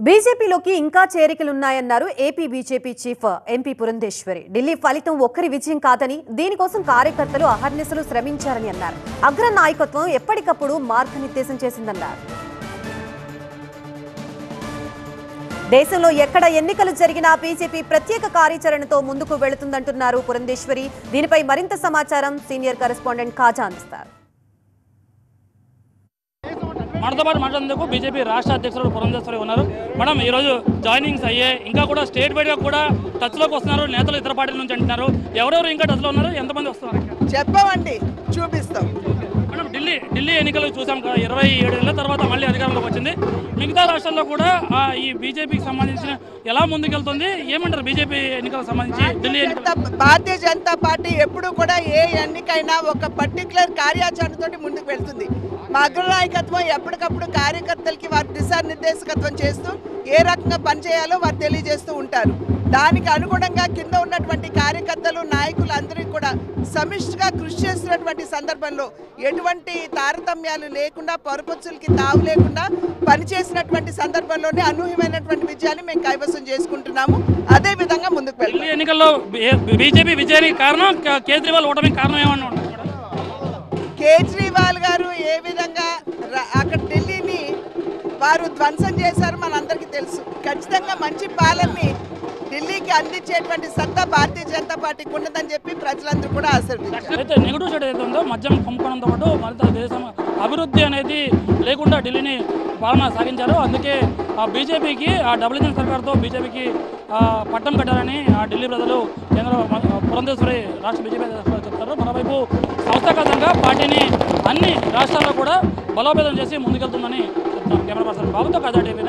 బీజేపీలోకి ఇంకా చేరికలున్నాయన్నారు AP BJP chief MP Purandeswari. Delhi ఫలితం ఒక్కరి విజయం కాదని, దీనికోసం కార్యకర్తలు అహర్నిశలు శ్రమించారని అన్నారు. అగ్ర నాయకత్వం ఎప్పటికప్పుడు మార్గనిర్దేశం చేసిందన్నారు. దేశంలో ఎక్కడ ఎన్నికలు జరిగినా బీజేపీ ప్రత్యేక కార్యాచరణతో ముందుకు వెళుతుందంటున్నారు పురంధేశ్వరి. దీనిపై మరింత సమాచారం సీనియర్ కరెస్పాండెంట్ ఖాజా అందిస్తారు. మనతో పాటు మాట్లాడేందుకు బీజేపీ రాష్ట్ర అధ్యక్షుడు పురంధేశ్వరి ఉన్నారు. మేడం, ఈరోజు జాయినింగ్స్ అయ్యాయి, ఇంకా కూడా స్టేట్ వైడ్గా కూడా టచ్లోకి వస్తున్నారు నేతలు, ఇతర పార్టీల నుంచి అంటున్నారు. ఎవరెవరు ఇంకా టచ్లో ఉన్నారు, ఎంతమంది వస్తున్నారు చెప్పమండి, చూపిస్తాం. మేడం, ఢిల్లీ ఎన్నికలు చూసాం కదా, 27 ఏళ్ల తర్వాత మళ్ళీ అధికారంలోకి వచ్చింది. మిగతా రాష్ట్రాల్లో కూడా ఈ బీజేపీకి సంబంధించిన ఎలా ముందుకెళ్తుంది, ఏమంటారు బీజేపీ ఎన్నికలకు సంబంధించి? ఢిల్లీ భారతీయ జనతా పార్టీ ఎప్పుడు కూడా ఏ ఎన్నికైనా ఒక పర్టికులర్ కార్యాచరణతో ముందుకు వెళ్తుంది. మా అగ్రనాయకత్వం ఎప్పటికప్పుడు కార్యకర్తలకి వారి దిశానిర్దేశకత్వం చేస్తూ ఏ రకంగా పనిచేయాలో వారు తెలియజేస్తూ ఉంటారు. దానికి అనుగుణంగా కింద ఉన్నటువంటి కార్యకర్తలు, నాయకులు అందరికీ కూడా సమిష్టిగా కృషి చేస్తున్నటువంటి సందర్భంలో ఎటువంటి తారతమ్యాలు లేకుండా, పొరపచ్చులకి తావు లేకుండా పనిచేసినటువంటి సందర్భంలోనే అనూహ్యమైనటువంటి విజయాన్ని మేము కైవసం చేసుకుంటున్నాము. అదే విధంగా ముందుకు వెళ్తాం. ఎన్నికల్లో బీజేపీ విజయానికి కారణం కేజ్రీవాల్ ఓటమికి కారణం ఏమన్నా? కేజ్రీవాల్ గారు ఏ విధంగా అక్కడ ఢిల్లీని వారు ధ్వంసం చేశారు మనందరికీ తెలుసు. ఖచ్చితంగా మంచి పాలనని ఢిల్లీకి అందించేటువంటి సత్తా భారతీయ జనతా పార్టీకి ఉన్నదని చెప్పి ప్రజలందరూ కూడా ఆశీర్వదించారు. అయితే నెగిటివ్ సైడ్ ఏదైతే ఉందో, మద్యం కుంభకోణంతో పాటు మరింత దేశం అభివృద్ధి అనేది లేకుండా ఢిల్లీని పాలన సాగించారు. అందుకే ఆ బీజేపీకి, ఆ డబుల్ ఇంజిన్ సర్కార్తో బీజేపీకి పట్టం కట్టారని ఆ ఢిల్లీ ప్రజలు కేంద్ర పురంధేశ్వరి రాష్ట్ర బీజేపీ చెప్తారు. మరోవైపు సంస్థాగతంగా పార్టీని అన్ని రాష్ట్రాల్లో కూడా బలోపేతం చేసి ముందుకెళ్తుందని చెప్తున్నారు. కెమెరా పర్సన్ బాబుతో ఖాజా టీవీ.